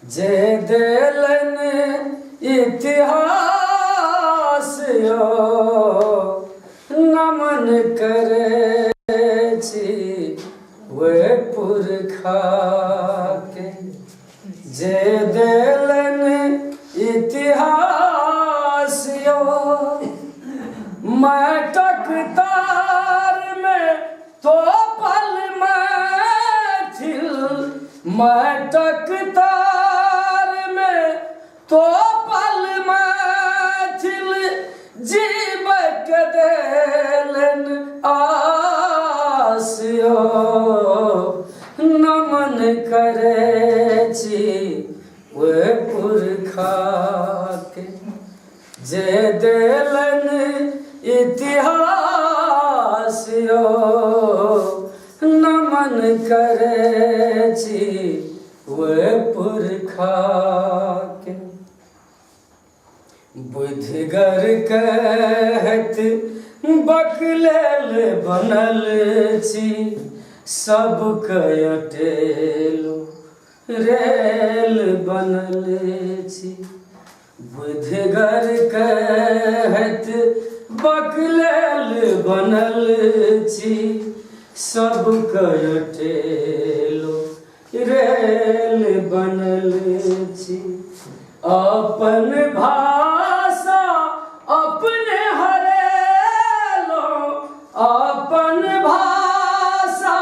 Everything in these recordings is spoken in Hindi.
जे देलन इतिहास यो नमन करे छी वे पुरखा के। जे देलन इतिहास यो मटक तार में तो पल मैथिल, मटक तार में तो पल मैथिल जीव के देलन आस यो नमन करे छी वे पुरखा के। जे देलन इतिहास यो नमन करे छी वे पुरखा के। बुधिगर कहत बकलेल बनल छी सब अटेलो रेल बनल छी। बुधिगर कहत बकलेल बनल छी सब अटेलो रेल बनल छी। अपन भाषा अपने हरेलो, अपन भाषा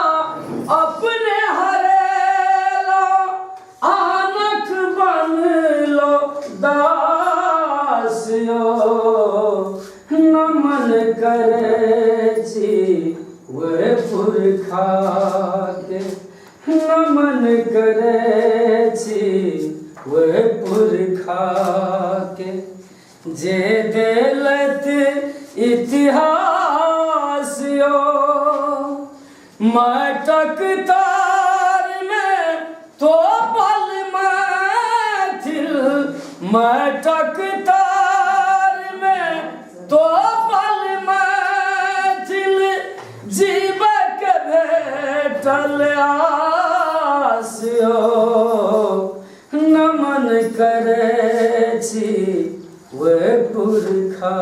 अपने हरेलो, आनक बनलो दास यो नमन करे छी वे पुरखा के। नमन करे छी वे पुरखा के। जे देलत इतिहास यो मटक तार में तो पल मैथिल, मटक तार में तो पल मैथिल जीव के भेटल आस यो नमन करे छी वे पुरखा